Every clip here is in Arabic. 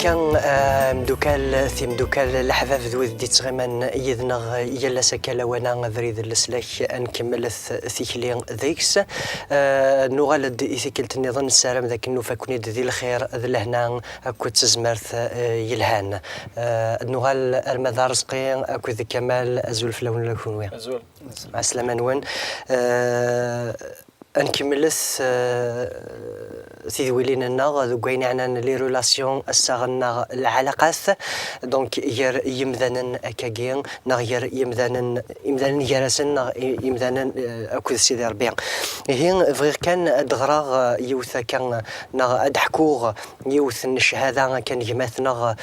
كان مدوكال ثي مدوكال الحفاف ذوي ذي تغيمان يذنغ يلا سكالا وانا ذريد السلاك نكمل ثيكلي ذيكس نغالد إثيكلت النظام السلام ذاك النوفا كوني ذي الخير ذي لهنا أكو تزمرت يلهان نغال المدار رزقي أكو ذي كمال أزول فلون لكون أزول مع السلامة نوان نكملث سيدي ولينا النغ ذو قوين عنا لي رولاسيون الساغنا العلاقات دونك يمذانا أكاقين نغير يمذانا يرسن نغ يمذانا أكو سيدي ربيع هين فغير كان دغراغ يوثا كان نغ أدحكوغ يوث الشهادة كان يماث نغ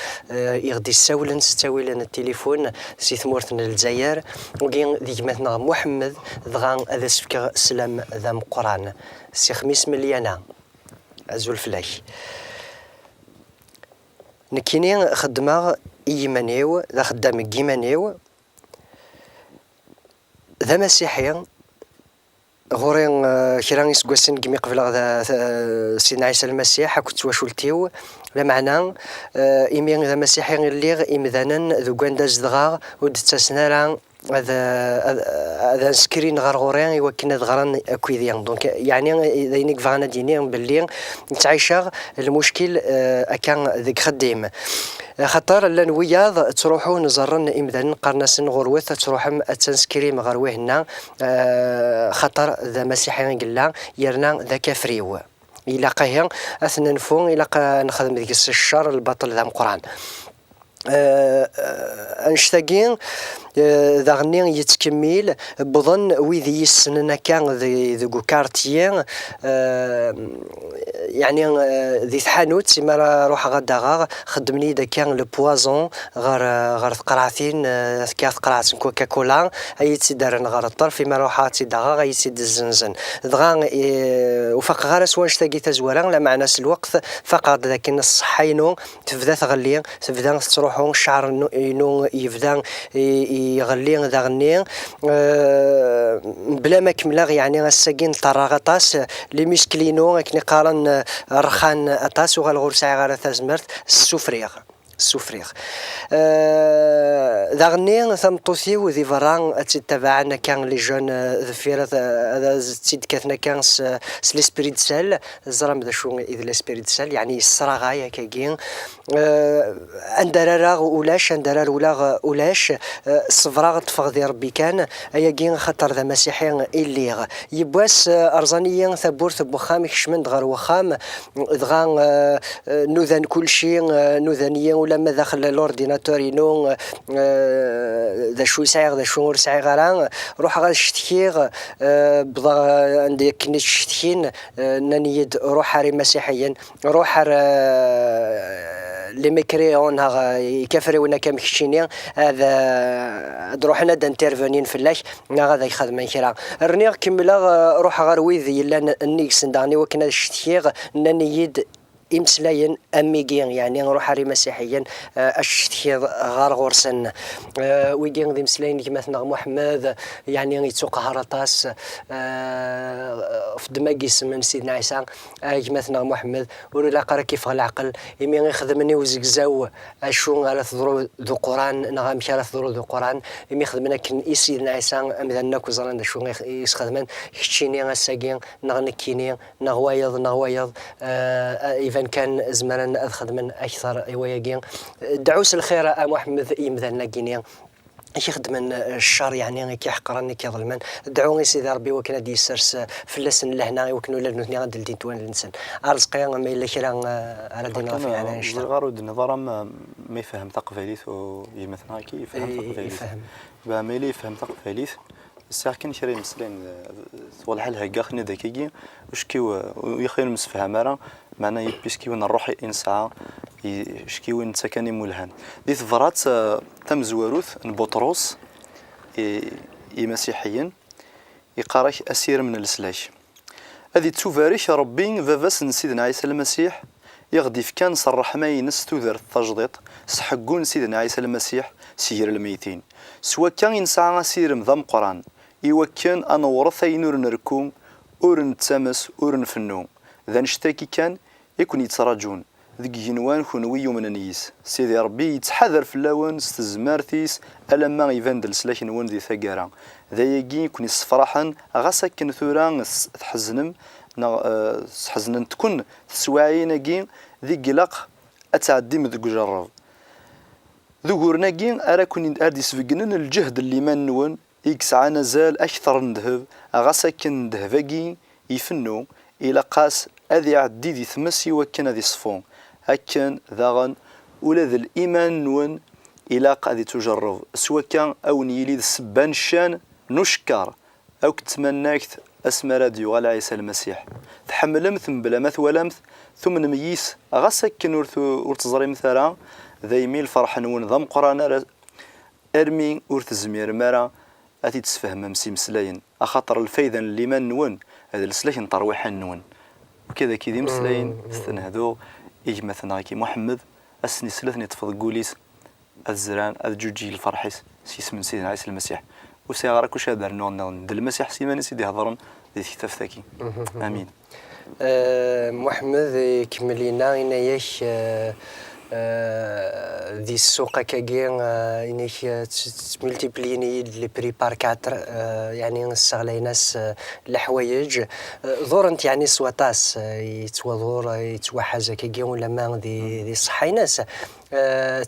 يغدي السولن ستاولن التليفون سي ثمورتنا الجزائر وقين ذي يماث نغ محمد دغان هذا سفك سلام ذا مقران سي خميس مليانا أزول فلاش نكيني خدمة إيمانيو ذا خدام إيمانيو ذا مسيحي غورين كيران يسقسن كمي قبل ذا سيدنا عيسى المسيح كنت وشولتيو لا معنى إيمين ذا مسيحي اللي إمذانا ذو قنداز دغار ودتسنارا هذا سكرين غرغورين يوكلنا غران أكويديان دونك يعني ذينك فانا دينيان باللي تعيشها المشكل كان ذيك خديم خطر لان وياض تروحوا نزرن إمدان قرناسن غروث تروحهم التنسكريم غروهنا خطر ذا مسيحيين قلا يرنا ذا كافريو إلا قهين أثنى نفون إلا نخدم ذيك الشر البطل ذا القرآن أنشتاقين ذا غني يتكمل بظن ويذي يسننا كان ذو كارتيين يعني ذي ثحانوت سيما روح غدا خدمني إذا كان البوازون غير قراثين كاث قراثين كوكا كولا أي تدارن غير الطرف فيما روح تدغا أي تد الزنزن دغا وفق غير سوان اشتاقي تزوران لا معنى الوقت فقط لكن الصحينو تبدا تغلي تبدا تروحون الشعر ينو يبدا يغلي ذا غني بلا ما كملا يعني الساقين طراغطاس لي ميسكلينو كني قارن رخان اطاس وغالغورساي غير تزمرت السفريغ ذا غني ثمطوثي وذي فران تتبعنا كان لي جون ذفيرة هذا تيد كاتنا كان سليسبريد سال زرام ذا شو إذا ليسبريد سال يعني الصراغايا كاين اندرار ولاش اندرار ولاش الصفراغ تفغ ربي كان ايا كين خطر ذا مسيحي اللي يبواس ارزانيا ثبورث بوخام يكشمن دغار وخام دغان نوذان كل شيء نوذانيا ولا ما داخل الاورديناتور ينو ذا شو سايغ ذا شو سايغ غران روح غا شتيغ بضا عندي كني شتين نانيد روح ري مسيحيا روح لي ميكريون يكفريونا كمكشيني هذا روحنا دانترفونين في اللاش هذا يخدم كرا رنيغ كملا روح غير ويذ يلا نيكس نداني وكنا شتيغ نانيد إمسلاين أميجين يعني نروح على مسيحيين أشتهي غار غورسن ويجين ذي مسلاين مثلا محمد يعني يتسوق هرطاس في دماغيس من سيدنا عيسى مثلا محمد ولا قرا كيف العقل يمين يخدمني وزقزاو شو على ثضرو ذو قران نغام على ثضرو ذو قران يمين يخدمنا كن سيدنا عيسى مثلا كوزران شو يخدمن كشيني الساقين نغنكيني نغوايض كان زمانا أخذ من أكثر وياقين دعوس الخير محمد يمذلنا جينيا يخدم من الشر يعني كيحقرني كيظلمن دعوني سيدي ربي وكنا دي سرس في اللسن لهنا وكنا ولا نثني غاد الدين توان الانسان ارزقي ما الا كرا على دينا في على نشتغل غارود النظر ما يفهم تقفاليث ويمثلها كي يفهم تقفاليث ما يلي يفهم تقفاليث الساعه كان شري مسلين والحال هكا خني ذكي وشكيو ويخيل مسفهم راه معنا يبيسكيو نروح انسان يشكيو نتسكني مولهان دي ثفرات تم زواروث بطرس مسيحيين يقارك اسير من السلاش هذه تسوفاريش ربي فافاس سيدنا عيسى المسيح يغدي في كان صرح ما ينس تذر التجديد سحقون سيدنا عيسى المسيح سير الميتين سواء كان إنسان سير مذم قران يوكن أنا ورثي نور نركوم أور نتسامس أور نفنو ذا نشتاكي كان يكون يتراجون ذيك جنوان كونوي من نيس سيدي ربي يتحذر في اللون استزمارتيس ألا ما يفندل سلاك نون ذي ثقارا ذا يجي كوني صفرحا غاسا كن ثوران تحزنم حزنا تكون تسواعي نجي ذي قلق أتعدي من ذي جرب ذو نجي أرا كوني أردي سفجنن الجهد اللي ما نون يكسع نزال أكثر ندهب غاسا كن دهفاجي يفنو إلى قاس أذي عدي ذي ثمسي وكان ذي صفون هكذا ذاغن ولا ذا الإيمان نون إلى قاعد تجرب سواء كان أو نيلي السبان شان نشكر أو كتمناك أسمى راديو على عيسى المسيح تحمل مثل بلا مث ولا مث ثم نميس غسك كن ورتزري مثلا ذا يميل فرح نون ضم قرانا أرمي ورتزمير مرا أتي تسفهم مسي مسلاين أخاطر الفايدة اللي ما نون هذا السلاين طرويح نون وكذا كذي مسلاين استنهدو يجي مثلا كي محمد السني سلثني تفضل قوليس الزران الجوجي الفرحيس سيس من سيدنا عيسى المسيح وسيغرا كوش هذا النون دل المسيح سيماني سيدي هضرن ذي كتاب ثاكي امين. محمد كمل لنا ينايش ذي السوق كاكي إنك تملتيبليني لي بري بار 4 يعني نستغلي ناس الحوايج ظورنت يعني سواتاس يتوضور يتوحز كاكي ولا ما ذي صحي ناس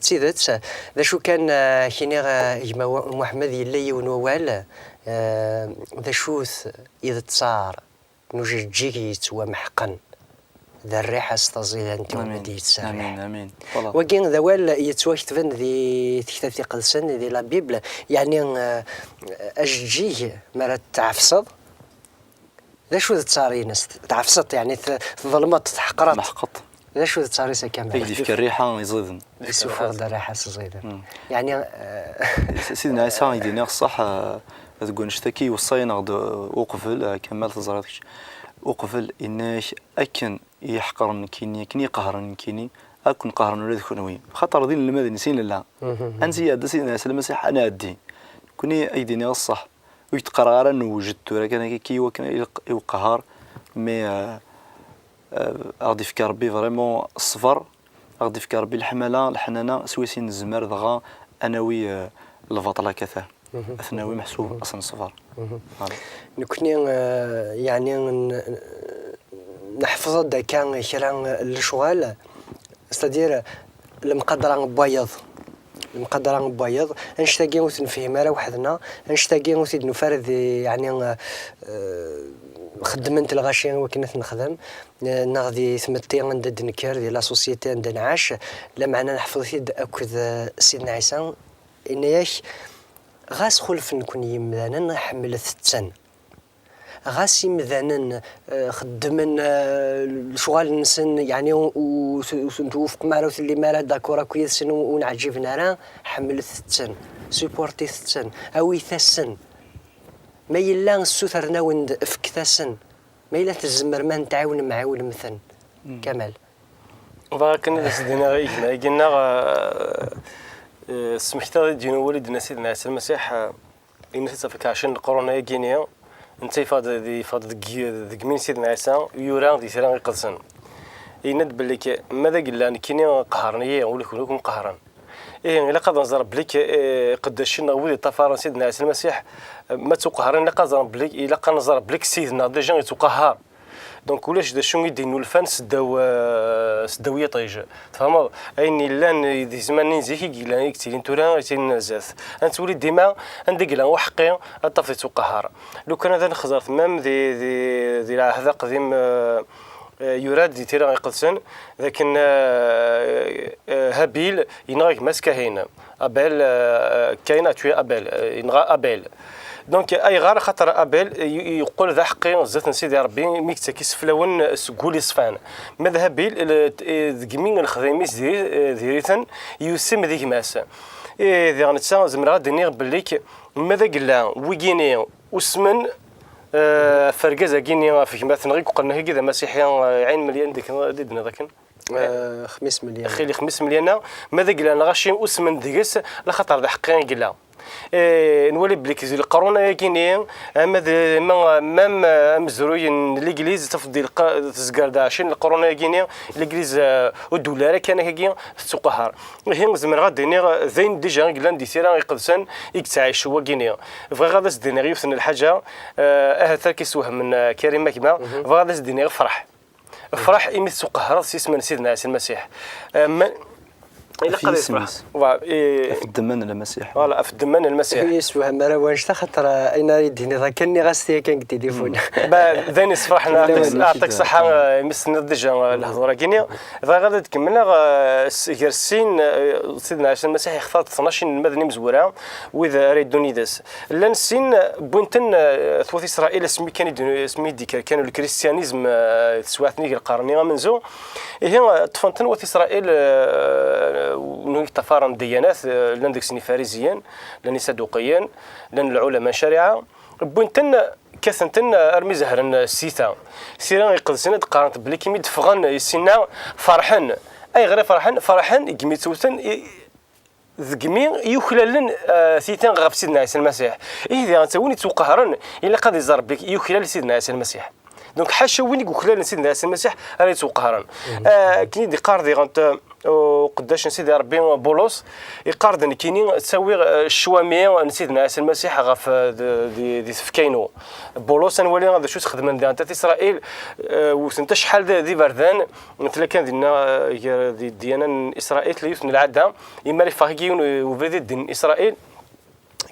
تسيدت ذا شو كان كيني محمد يلي ونوال ذا شوث إذا تصار نوجد جيكي يتوى محقن ذا الريحة استظيل أنت ومديت سامح. آمين آمين. وكين ذوال يتوكتفن ذي تكتب قدسن ذي لا بيبل يعني أجيه مرة تعفصد ذا شو تصاري ناس تعفصت يعني ظلمت تحقرت محقط ذا شو تصاري سكمل تجي في الريحة يزيدن يسوفر ذا الريحة استظيل يعني سيدنا عيسى يدينا الصح تقول نشتكي وصينا وقفل كمال تزرعتش وقفل إناش أكن يحقرن كيني كني قهرن كيني أكن قهرن ولاد خنوي خطر ذين الماذا نسين الله أنسي يا سيدنا عيسى المسيح أنا أدي كوني أيديني الصح ويتقرر أنه وجدت ولكن كي وكان يقهر مي أغدي في كربي فريمون الصفر أغدي في كربي الحملة الحنانة سويسين الزمار ضغا أنوي الفطلة كثا أثنوي محسوب أصلا صفر. نكوني يعني نحفظ دا كان كران الشغال استدير المقدران بيض المقدران بيض نشتاقي وتنفهم راه وحدنا نشتاقي وتد نفرد يعني خدمت الغاشين وكنت نخدم نغدي ثمتي عند دنكر ديال لا سوسيتي عند نعاش لا معنا نحفظ فيد اكد سيدنا عيسى ان ياش غاس خلف نكون يمدانا نحمل الثتن غاس يمدانا خدمن الشغال نسن يعني ونتوافق مع روث اللي مالا داكورا كويس ونعجبنا راه حمل الثتن سيبورتي الثتن اوي ثسن ما يلا السوثرنا وند افكثاسن ما يلا تزمر ما نتعاون مع ولمثن كمال ولكن سيدنا قلنا سمحت دينو ولدنا سيدنا عيسى المسيح إن تفك عشان القرون يجينيا أنت فاض ذي سيدنا عيسى يوران ذي سيران قدسن يند بلك ماذا قلنا كيني قهرني ولا كلكم قهران إيه إلا قد نزرب بلك قداشنا ولي طفارا سيدنا عيسى المسيح ما تقهرن إلا قد نزرب بلك إلا قد نزرب بلك سيدنا ديجا يتقهر دونك ولاش دا شنو يدينو الفن سداوية طيجة تفهموا أيني لان ذي زمان نزيكي قيلان يكتيلين تورا يتيلين نزاث أنت ولي ديما عندك قيلان وحقي أطفي تقهر لو كان هذا نخزر ثمام ذي هذا قديم يراد ذي تيرا يقدسن لكن هابيل ينغيك مسكهين أبل كاين أتوي أبل ينغى أبل دونك اي غار خاطر ابل يقول ذا حقي زات نسيدي ربي ميكتا كيسفلون سقولي صفان مذهبي ذكمين الخدميس ديريتن يسمى ذيك ماس ذي غنتسا زمرا دنيغ بليك ماذا قلا ويجيني وسمن فرقزا كيني في مثلا غير قلنا هي كذا مسيحي عين مليون ديك ديدنا ذاك 5 مليون اخي 5 مليون ماذا قلا غاشي وسمن ديكس لا خاطر ذا حقي قلا نولي بليك القرون كينيا ما مزروي الانجليز تفضل تزقر 20 القرون كينيا الانجليز والدولار كان هكي تسوقهار هي زمر غادي زين ديجا قلان دي سيرا يقدسن يتعايش هو كينيا فغادا زدينا يوثن الحاجه هذا كيسوه من كريم كيما فغادا زدينا فرح إيمي سوقهار سيسمن سيدنا عيسى المسيح إلا قد يفرح في الدمان المسيح فوالا في الدمان المسيح يسوى مرة وانش خاطر انا يديني ذا كاني غاستي كان تليفون ذاني يصفحنا يعطيك صحة يمسنا ديجا الهضره كينيا فغادا تكملنا غير السين سيدنا عيسى المسيح يختار 12 المدني مزوره واذا ريدوني داس لان السين بونتن ثوث اسرائيل اسمي كان اسمي ديك كانوا الكريستيانيزم سواتني القرنيه منزو هي طفنتن وث اسرائيل ونوي تفارن الديانات لان ديك سني فارسيين لان صدوقيين لان العلماء شريعه بونتن كثنتن ارمي زهرن السيتا سيران يقدسنا قارنت بلي كيمي دفغن يسنا فرحن اي غير فرحن كيميتوتن ذكمي يخللن ثيتان غاب سيدنا عيسى المسيح اذا غنتوني توقهرن الا قد يزار بك يخلل سيدنا عيسى المسيح دونك حاشا وين يقول خلال سيدنا عيسى المسيح راه يتوقهرن كاين دي قاردي غنت وقداش نسيدي ربي بولس يقارد كاينين تساوي الشواميه سيدنا عيسى المسيح غاف دي فكاينو بولس نولي هذا شو تخدم انت اسرائيل وانت شحال دي بردان مثلا كان دينا ديانا اسرائيل ليثن العاده اما لي فاغيون وبريد دين اسرائيل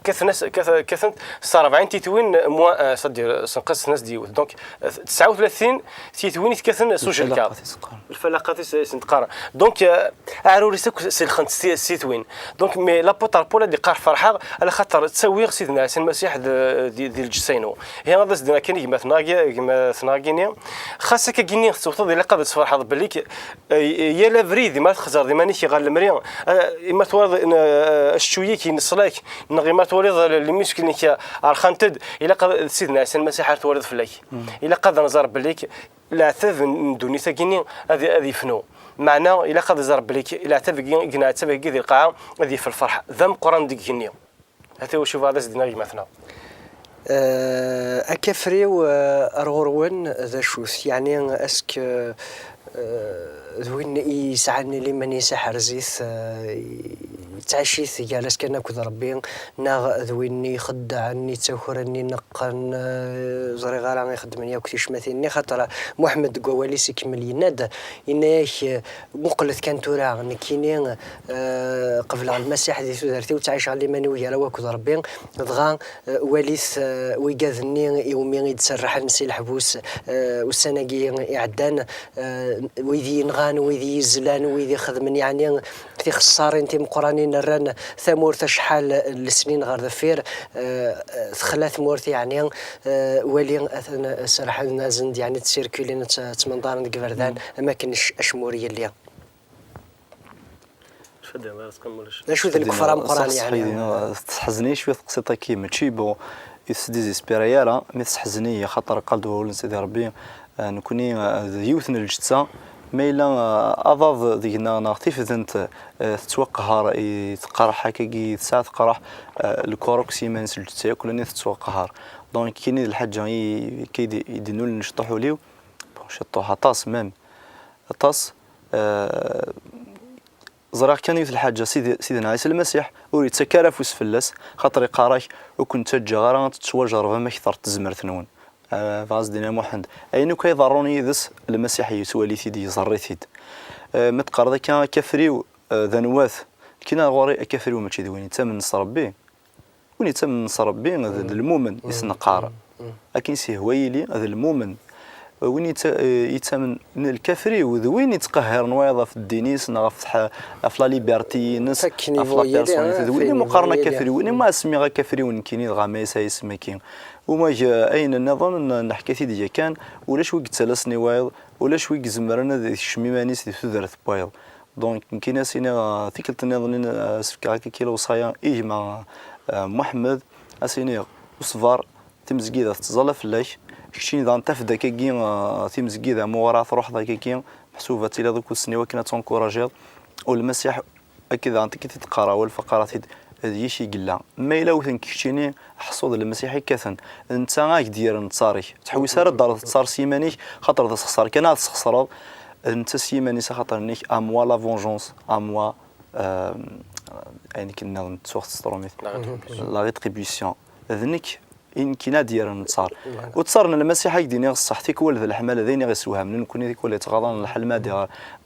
كثنت صار 40 تيتوين موا صدير سنقص ناس ديوت دونك 39 تيتوين كثن سوشيال كاب الفلاقات سنتقارن دونك عروري سي الخنت سيتوين دونك مي لابوتار بولا دي قار فرحه على خاطر تسويغ سيدنا عيسى المسيح ديال الجسينو هي غادا سدنا كاين كيما ثناغينيا خاصه كاينين توصل الى قد تفرح بالك يا لافريدي ما تخزر دي ماني غير المريم اما تورد الشويه كي نصلاك نغيما تورد المسكين كي ارخنتد الى قد سيدنا عيسى المسيح تورد فلاك الى قد نزار بالك لا تذن دوني ثقيني هذه فنو معناه الى قد زرب لك الى تبقي قنا تبقي ذي القاعه هذه في الفرح ذم قران ديك هنيا هذا هو شوف هذا زدنا مثلا اكفري وارغرون ذا شوث يعني اسك ذوين يسعني لمن يسحر زيث تعشيث جالس كنا كذا ربي ناغ ذويني خدعني تسوخرني نقن زري غالا يخدمني وكتيش مثلني خاطر محمد قوالي سيكمل يناد إناش مقلث كان تورا نكينين قبل المسيح ذي ثورتي وتعيش على من ويا لو كذا ربي ضغان وليث ويجاذني يومين يتسرح نسي الحبوس والسناقي إعدان ويذي نغان ويذي زلان ويذي خدمني يعني في خسارين تيم قرانين الرن ثمور شحال السنين غير ذفير ثلاث مورث يعني ولي سرح لنا زند يعني تسيركولين تمنطار قبردان ما كانش اشموريه اللي شو ذا الكفرام قران يعني تحزني شويه قصيطه كي ماشي بو يسديزيسبيريالا مي تحزني خاطر قلدو سيدي ربي نكوني يوثن الجثه ميلا أضاف دينا نغتيف ذنت تتوقهار يتقرح هكاكي ساعة تقرح الكوروكسي ما نسلت تاكل اني تتوقهار دونك كاين الحاجه كي يدينوا لنا نشطحوا ليه شطوها طاس مام طاس زراق كان يوث الحاجه سيدنا عيسى المسيح وريد تكرف وسفلس خاطر يقراك وكنت تجا تتواجر فما كثر تزمر ثنون فاز دينا محمد اينو كيضروني ذس المسيحيه سوالي ثيدي زريثيد متقرض كان كفريو ذنواث كنا غوري كفريو ماشي دوين تمن صربي وني تمن صربي هذا المؤمن يسنقار لكن سي هويلي هذا المؤمن وين يتمن الكفري وين يتقهر نوايض في الدينيس نغف في لا ليبرتي نس في لا بيرسوناليتي وين مقارنه كفري وين ما اسمي غا كفري وين كاينين غاميس يسمى كاين وما اين النظام نحكي ثدي كان ولا شوي تسلسني وايض ولا شوي زمرنا ذي الشميمانيس ذي ثدرت بايض دونك كاين سينا ثيكلت النظام سفكا كيلو صايا ايه مع محمد اسيني وصفار تمزقيده تزال فلاش كشين ذا نتفدا كاين تمزقيده موراث روح ذا كاين محسوبه الى ذوك السنين وكنا تنكوراجيض والمسيح اكيد انت كي تقرا والفقرات هذه شي قلا ما الا وثن كيشتيني حصود المسيحي كثن انت غاك دير نتصاري تحوس راه دار تصار سيماني خاطر تخسر كان تخسر انت سيماني خاطر نيك اموا لا فونجونس اموا يعني كنا نتسوق ستروميت لا ريتريبيسيون ذنك إن كنا ديال نتصار وتصارنا المسيح يديني الصحتك ولد الحمل ذيني غيسوها من نكون ذيك ولا تغاضن الحل ما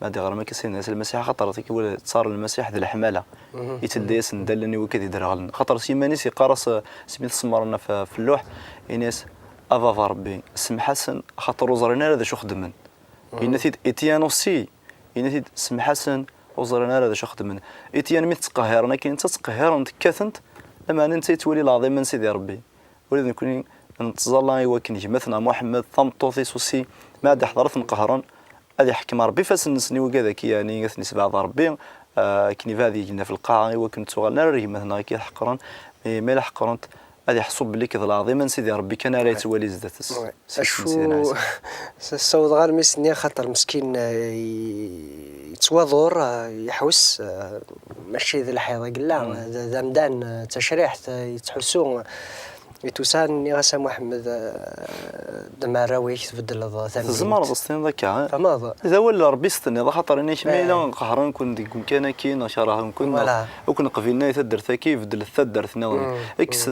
دير ما كسين الناس المسيح خاطر ذيك ولا تصار المسيح ذي الحمله يتديس ندلني وكذا دير خاطر سيماني سي قارص سميت سمرنا في اللوح إناس افا ربي سم حسن خاطر وزرنا هذا شو خدمن إنتي إتيانوسي إنتي سم حسن وزرنا هذا شو خدمن إتيان ميت تقهرنا كي انت تقهر انت كثنت لما انت تولي العظيم من سيدي ربي ولذا نكون ننتظر الله يوكل مثلا محمد ثمطوثي سوسي ما عاد حضرت نقهرن هذه حكم ربي فسنسني وكذا كي يعني غثني سبع ربي كني فادي جينا في القاعه وكنت صغار راه مثلا كي حقرن ما لا حقرنت هذه حسب بلي كذا العظيم من سيدي ربي كان لا يتولي زدت شو الصوت غير مسني خاطر مسكين يتواضر يحوس ماشي ذا الحيضه قلا ذا مدان تشريح يتحسون يتوسان غاسا محمد دماراوي تبدل ثاني الزمر بسطين ذاك فماذا اذا ولا ربي استني خاطر اني شميله قهران كون ديك كان كي نشرها نكون وكن قبيلنا يتدر كيف بدل الثدر ثنا اكس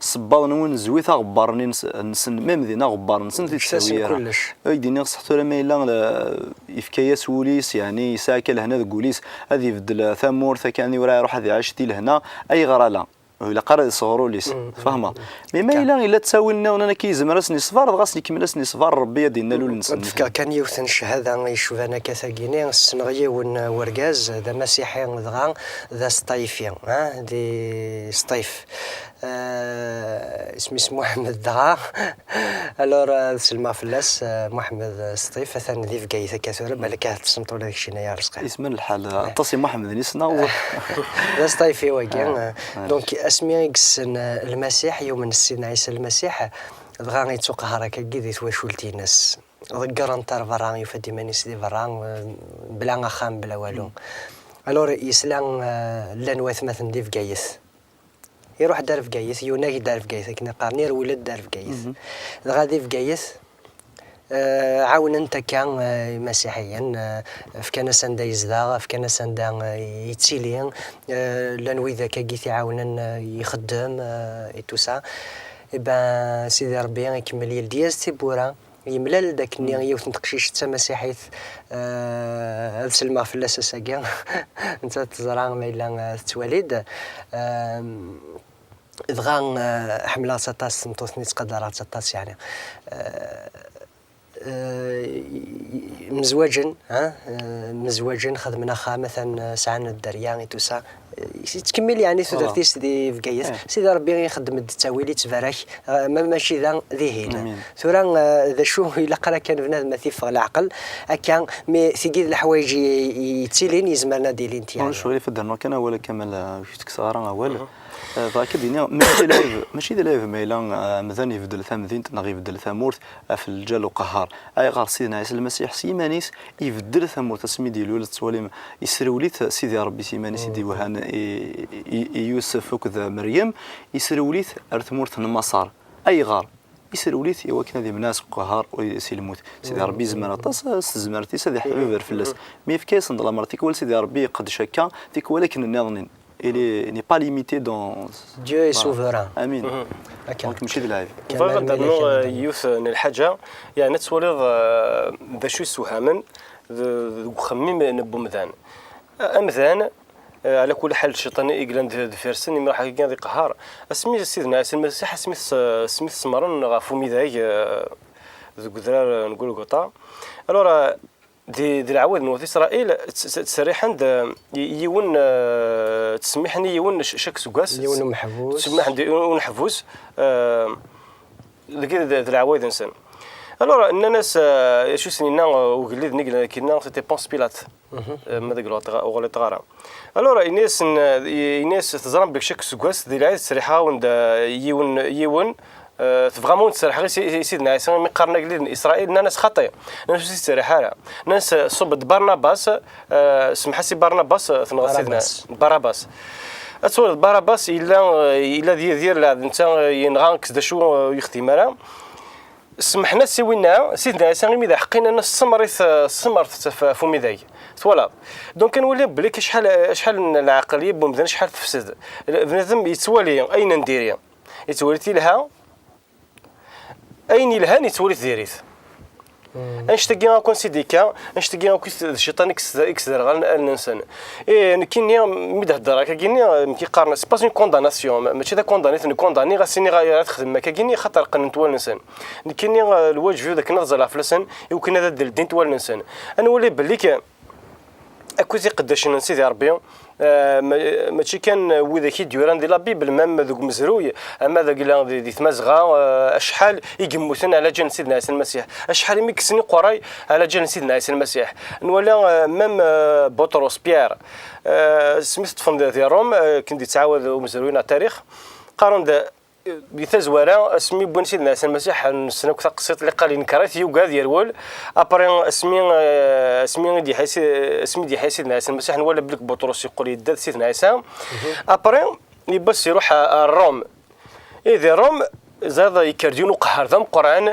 الصباط نون زويت غبرني نسن ميم ذينا غبر نسن تسويه كلش يديني صحتو ما الا يفكايا سوليس يعني يساكل هنا الكوليس هذه بدل ثمور ثكاني يعني وراه يروح هذه عاشتي لهنا اي غراله ولا قرا صغروا ليس فاهمه ما الا تساوي لنا وانا كيزمر راسني صفار غاسني كمل صفار ربي دينا له نسن كان يوثن الشهاده يشوف انا كثاقيني السنغيه وركاز ذا مسيحي دغا ذا سطيفي دي سطيف اسمي محمد دغا الور سلمى فلاس محمد سطيف ثاني ذي فكايثه كثيره بالك تصمتوا لك شي نيا رزق اسم الحال اتصي محمد نسنا ذا سطيفي واكي دونك اسمي يقسن المسيح يوم السين عيسى المسيح دغا يتسوق هراكا كي تواشولتي الناس ذكر انتر فران يفدي ماني سيدي فران بلا خام بلا والو الور يسلان لانواث مثلا دي فكايث يروح دار في قايث يوناي دار في قايث كنا قارنير ولد دار في قايث غادي في قايث عاون انت كان مسيحيا في كنسه ندا يزدا في كنسه ندا يتسيلين لانوي ذاك كيث يعاونن يخدم ايتوسا ايبا سيدي ربي يكمل يلدياز تيبورا يملال داك النية يوث نتقشيش تا مسيحيث هاد سلمى في الاساس كاع انت تزرع ما الا تتوالد دغا حملات تاس متوثني تقدرات تاس يعني مزواجا مزواجا خدمنا خا مثلا ساعه الدريان توسا تكمل يعني ثلاثي سيدي فكايس سيدي ربي يخدم التاويل تبارك ماشي ذا ذهين ثورا ذا شو الا قرا كان بنادم ما تيفغ العقل هكا مي ثقيل الحوايج يتسيلين يزمرنا ديالين انت شويه في الدرنا كان ولا كمل شفتك صغار اول فاكيد يعني ماشي لايف ميلان مثلا يبدل ثمذين نغي يبدل ثمورت في الجل وقهار اي غير سيدنا عيسى المسيح سيمانيس يبدل ثمورت اسمي ديالو التواليم يسروليت سيدي ربي سيمانيس يدي وهان يوسف وكذا مريم يسروليت ارثمورت النمصار اي غار يسروليت يوا كنا ذي مناس قهار ويسلموت سيدي ربي زمان طاس استزمرتي سيدي حبيب فلاس مي في كيس ندلا مرتك ول سيدي ربي قد شكا ديك ولكن الناظرين il n'est pas limité dans Dieu est souverain. امين دونك ماشي دلايف فغندرنو يوث الحاجه يعني توليض باش يسوهامن وخمم نبو مذان امذان على كل حال الشيطان يقلن فيرسن ما راح يلقى ذي قهار اسمي سيدنا عيسى المسيح سميث سمرن غافو ميداي ذو قدرار نقول قطا الورا دي العواد نوث اسرائيل تسريحا يون تسمحني يون شك سكاس يون محبوس تسمح يون محبوس ذي العواد انسان الورا ان الناس شو سنينا وقليد نقل كنا سيتي بونس بيلات ما دغلط وغلي طغرا الورا الناس تزرم بك شك سكاس دي العيد تسريحا وند يون تفغامون تسرح غير سيدنا عيسى ما قارنا قليل اسرائيل ناس خطير ناس تسرح على ناس صبت برناباس سمح سي برناباس سيدنا باراباس اتصور باراباس الا ديال انت ينغانك دا شو يختم راه سمحنا سوينا سيدنا عيسى غير اذا حقينا انا السمرت فمي ذاك فوالا دونك كنولي بلي شحال العقليه بمثلا شحال تفسد بنادم يتوالي اين ندير يتولي لها اين لها يتولي ديريت انشتاقي غنكون سيديكا انشتاقي غنكون الشيطان اكسدر غير الانسان كاين ميد هضر كاين كيقارن سي با اون كونداناسيون ماشي دا كوندانيت كونداني غاسيني غير تخدم كاين خاطر قن توال الانسان كاين الواجب داك نظر فلسن يمكن هذا الدين توال الانسان نولي بلي اكوزي قداش نسيدي ربي ماشي كان وذا كي ديوران ديال لا بيبل مام ذوك مزروي اما ذاك دي تمازغا اشحال يقموثن على جال سيدنا عيسى المسيح اشحال يمكسني قراي على جال سيدنا عيسى المسيح نولا مام بطرس بيير سميت طفن ديال روم كنت يتعاود مزرويين على التاريخ قارن بثزوره اسمي بن سيدنا عيسى المسيح نسنا كثر قصيت اللي قال نكرات يوغا ديال ول ابري اسمي دي حيس اسمي دي حيس سيدنا عيسى المسيح ولا بلك بطرس يقول يداد سيدنا عيسى ابري يبس يروح الروم اذا روم زاد يكرديون قهر ذم قران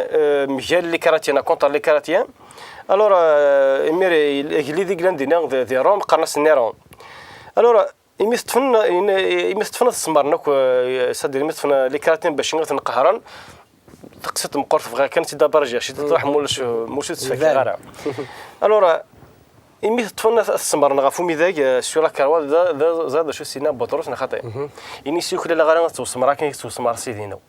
مجال اللي كراتينا كونتر اللي كراتيان الور امير اللي دي غلاندينا دي روم قرنس نيرون الور يمستفن السمرنا صدر يمستفن اللي كراتين باش نقهرن تقصت مقرف غير كانت دابرجه شي تروح موش تسفك غير الور يمستفن السمرنا غفو ميداك سولا كاروا زاد شو سينا بطرس نخطي اني سيكل لا غير توسمرا كاين توسمر سيدينو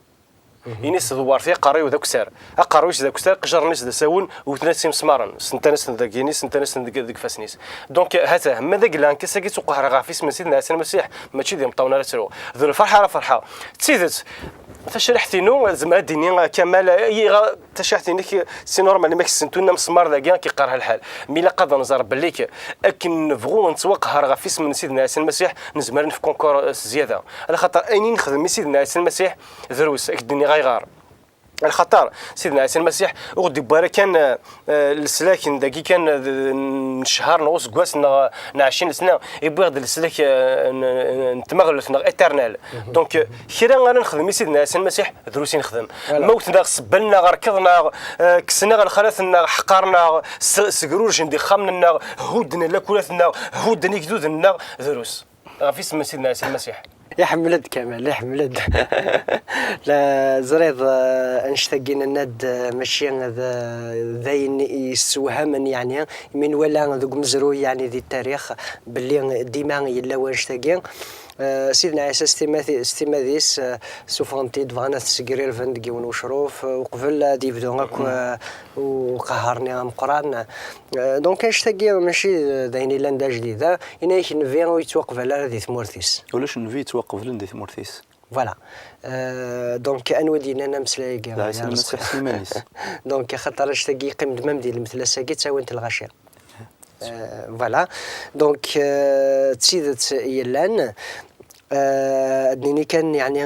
ينس دوار فيه قاري وذاك سار اقاروش ذاك سار قجرنيس ذا ساون وثلاث مسمارن سنتنس ذاك ينس سنتنس ذاك فاسنيس دونك هذا ما ذاك لان كساكي تقهر غافيس من سيدنا عيسى المسيح ماشي ديال مطاونا راه ذو الفرحه راه فرحه تسيدت تشرحتينو زعما الدنيا كمال تشرحتيني سي نورمال ما كسنتونا مسمار ذاك كيقارها الحال مي لا قد نزار بليك لكن نبغوا نتوقهر غافيس من سيدنا عيسى المسيح نزمر في كونكور زياده على خاطر ايني نخدم سيدنا عيسى المسيح دروس الدنيا غيغار الخطر سيدنا عيسى المسيح وغدي بارا كان السلاك داكي كان شهر نص كواس نعشين سنه يبغي هذا السلاك نتمغلف ايترنال دونك كيرا غير نخدم سيدنا عيسى المسيح دروسي نخدم موتنا صبلنا ركضنا كسنا الخلاثنا حقرنا سكروج ندي خامنا هودنا لاكولاتنا هودني كدودنا دروس في اسم سيدنا عيسى المسيح يا حملد كمال يا حملد لا زريض انشتاقين الند ماشي ذاين يسوهمن يعني من ولا ذوك مزروي يعني ذي التاريخ باللي ديما يلا وانشتاقين سيدنا عيسى ستيماذيس سوفونتي دفانا تسكرير فندقي ونشروف وقبل دي بدو هاك وقهرني مقران دونك انشتاقي ماشي دايني لاندا جديده هنا نفي ويتوقف على هذه ثمورتيس ولاش نفي توقف لندي ثمورتيس فوالا دونك انودينا نمسلاي كاع عيسى المسيح سيمانيس دونك خاطر انشتاقي قيم دمام ديال المثل ساكي تساوي الغاشيه فوالا دونك تسيدت يلان أدنيني كان يعني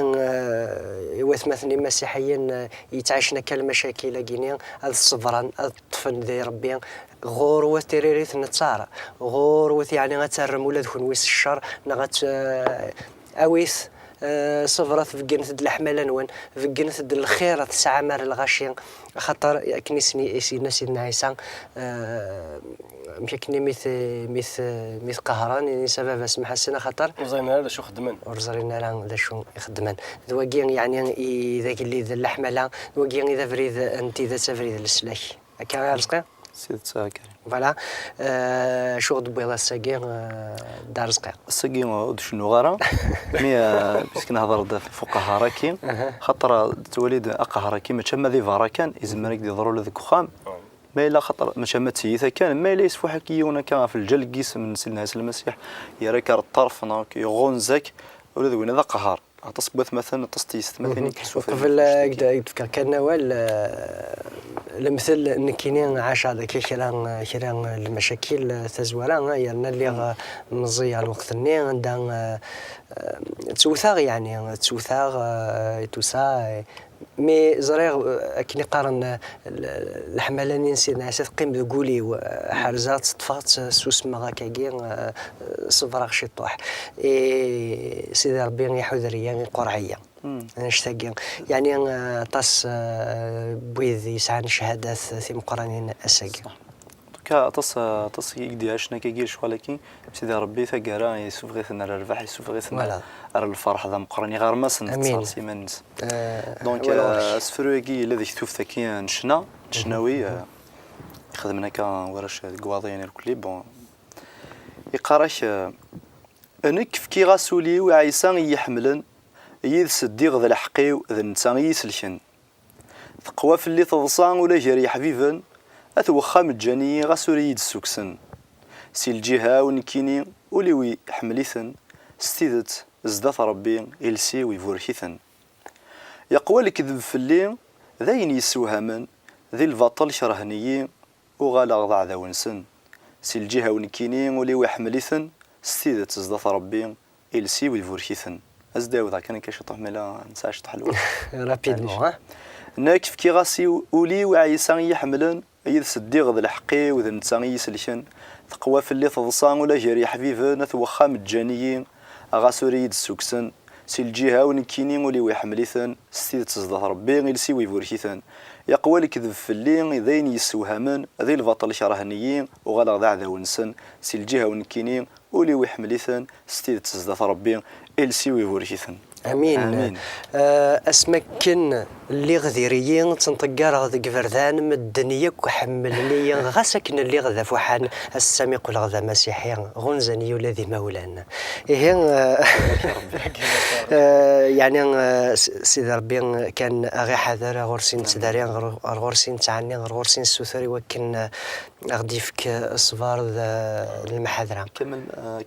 يوثمثني مسيحيين يتعايشنا كالمشاكل كينيا هذا الصبران هذا الطفن ذي ربي غور تيريريث نتصارى غور يعني غترم ولا دخل ويس الشر نغت اويث صفرات في جنة الأحمال نوان في جنة الخير تسعى مار الغاشين خاطر كنيسني سيدنا عيسى مشكني مث قهران يعني سبب اسمح السنة خاطر وزرينا هذا شو خدمن ورزرينا هذا شو يخدمن ذوقين يعني إذا اللي ذا الأحمال ذوقين إذا فريد أنت إذا تفريد السلاك هكا رزقي سيد ساكر فوالا شو غد بيضا الساقي دار رزقي الساقي شنو غارة مي بس نهضر فوق كيم خاطر توليد أقهر كيم تشمى ذي فاراكان إزمرك دي ضروري ذيك خام ما إلا خطر ما شمت سيثا كان ما إلا يسفو حكيونا كان في الجل قيس من سيدنا عيسى المسيح يراك الطرف ناك يغونزك ولا ذوين هذا قهر تصبت مثلا تصتيست مثلا قبل تفكر كان نوال المثل ان كاينين عاش هذا كيران المشاكل تزورا يرنا اللي مزيا الوقت ني عندها توثاغ يعني توثاغ توسا مي زريغ كي نقارن الحملانين سيدنا عيسى قيم ذقولي وحرزات طفات سوسما غاكاكي صفراغ شي طوح سيدي ربي يحذريا قرعيه نشتاق يعني طاس بويذ يسعى شهادات في مقرنين اساقي تص يقدي عشنا كيجيش ولكن سيدي ربي ثقرا يسوف غيثنا الربح يسوف غيثنا الفرح ذا مقرني غير ما سنتصار سيمانس دونك سفروكي الذي شوف ثكي نشنا شناوي خدمنا كان ورش قواضين الكلي بون يقراش انك في غاسولي وعيسان يحملن يدس الديغ ذا الحقي ذا النسان يسلشن ثقوا في اللي تضصان ولا جري حبيبا أثوخا مجاني غاسوري السوكسن سي الجهة ونكيني وليوي حمليثن ستيدت زدات ربي إلسي ويفوركيثن يقوى الكذب في الليل ذاين يسوهمن ذي البطل شرهنيين وغالا ضع ذا ونسن سي الجهة ونكيني وليوي حمليثن ستيدت زدات ربي إلسي ويفوركيثن أزداو ذا كان كيشطح ملا نساش طحلو رابيدمون ناكف كي غاسي ولي وعيسان يحملن يدس الديغ ذا الحقي وذا النسان يسلشن ثقوا في اللي تضصان ولا جري حبيبا نثوخا مجانيين غاسوري السوكسن سي الجهة ونكيني ولي ويحمليثن ستيد تصدق ربي غيلسي ويفوركيثن يقوى الكذب في الليل ذين يسوهمن ذي البطل شرهنيين وغلا ضع ذا ونسن سي الجهة ونكيني ولي ويحمليثن ستيد تصدق ربي إلسي ويفوركيثن امين اسمكن اللي غذيريين تنطقار غذ قفردان مدنيا وحملني غاسكن اللي غذا فوحان السميق والغذا مسيحي غنزني الذي مولانا يعني سيدي ربي كان غير حذر غورسين تدارين غورسين تعني غورسين السوثري وكن غديفك الصبار المحاضره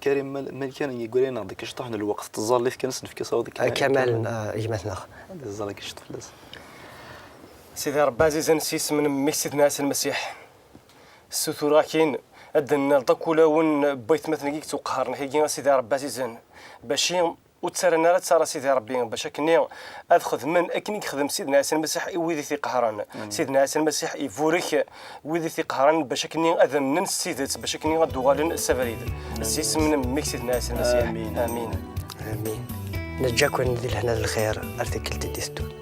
كريم ملكان يقول لنا ديك شطحنا الوقت تظل في كنس في كصودك كمال يمثلنا زالك شطف فلس سيدي ربي عزيز نسيس من ميسيدنا المسيح السثورة كاين أدنا الطكولة ون بيت مثلا كيك توقهرنا كي سيدي ربي عزيز باشي وتسرنا لا تسرى سيدي ربي باش كني ادخذ من اكني خدم سيدنا عيسى المسيح ويدي ثي قهران سيدنا عيسى المسيح يفورك ويدي ثي قهران باش كني اذن نسيدت باش كني غدوغالن السفريد السيس من ميك سيدنا عيسى المسيح امين امين نجاكم ندير هنا الخير ارتكلت ديستون